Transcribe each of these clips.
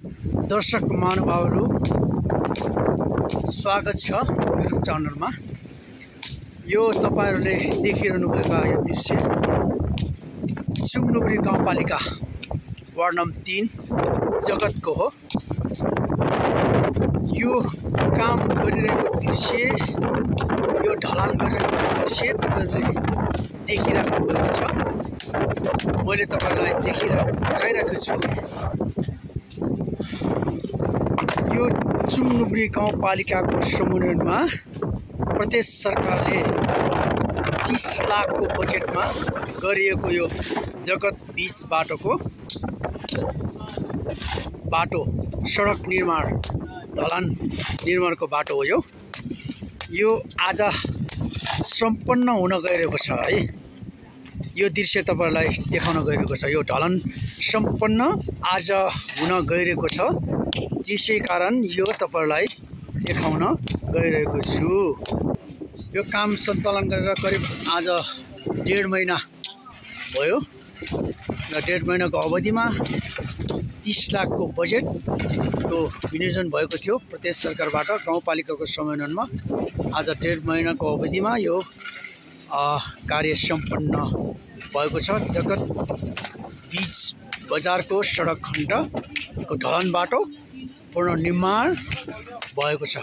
दर्शक महानुभावहरू स्वागत छ युट्युब च्यानलमा। यो तपाईहरुले देखिरहनु भएको यो दृश्य सुमनुबरी गाउँपालिका वार्ड नम्बर 3 जगतको हो। यो काम गरिरहेको दृश्य, यो ढलान गरिरहेको दृश्य तपाईहरुले देखिराख्नु भएको छ। मैले तपाईहरुलाई देखाइरहेको छु। यो सुमनुबरी गाउँपालिकाको समन्वयमा प्रदेश सरकारले 30 लाखको बजेटमा गरिएको यो जगत बीच बाटो सडक निर्माण, ढलान निर्माणको बाटो हो। यो आज सम्पन्न हुन गइरहेको छ है। यो दृश्य तपाईहरुलाई देखाउन गइरहेको छ। यो ढलान सम्पन्न आज हुन गइरहेको छ, त्यसै कारण यो तपाईहरुलाई देखाउन गइरहेको छु। यो काम सञ्चालन गरेर करिब आज 1.5 महिना भयो र 1.5 महिनाको अवधिमा 30 लाखको बजेटको विनियोजन भएको थियो प्रदेश सरकारबाट गाउँपालिकाको समन्वयमा। आज 1.5 महिनाको अवधिमा यो कार्य सम्पन्न भएको छ। जगत बीच बजारको सडक खण्डको ढलान बाटो पुनर्निर्माण भएको छ।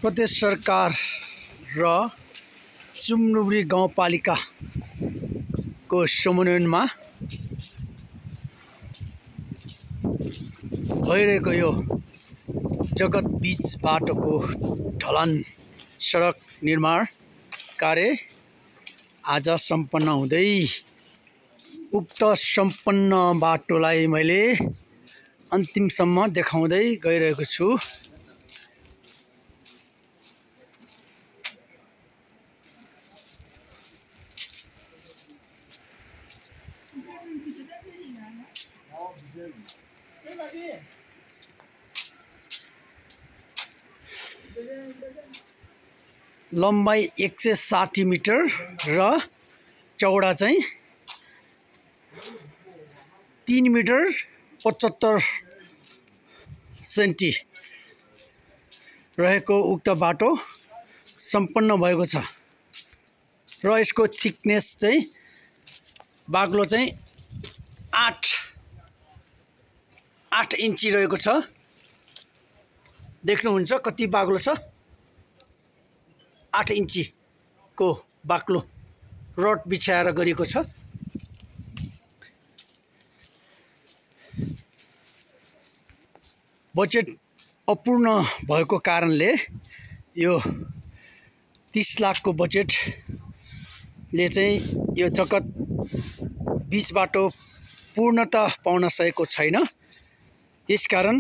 प्रदेश सरकार र सुमनुबरी गाउँपालिकाको समन्वयमा भइरहेको यो जगत बीच बाटोको ढलान सडक निर्माण कार्य आज सम्पन्न हुँदै, उक्त सम्पन्न बाटोलाई मैले अन्तिमसम्म देखाउँदै गइरहेको छु। लम्बाइ 160 मिटर र चौडा चाहिँ 3 मिटर 75 सेन्टी रहेको उक्त बाटो सम्पन्न भएको छ र यसको थिकनेस चाहिँ बाक्लो चाहिँ 8 इन्ची रहेको छ। देख्नुहुन्छ कति बाक्लो छ। 8 इन्चीको बाक्लो रड बिछाएर गरिएको छ। बजेट अपूर्ण भएको कारणले यो 30 लाखको बजेटले चाहिँ यो जगत बीच बाटो पूर्णता पाउन सकेको छैन। त्यसकारण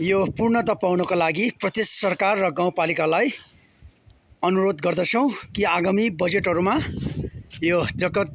यो पूर्णता पाउनको लागि प्रदेश सरकार र गाउँपालिकालाई अनुरोध गर्दछौँ कि आगामी बजेटहरूमा यो जगत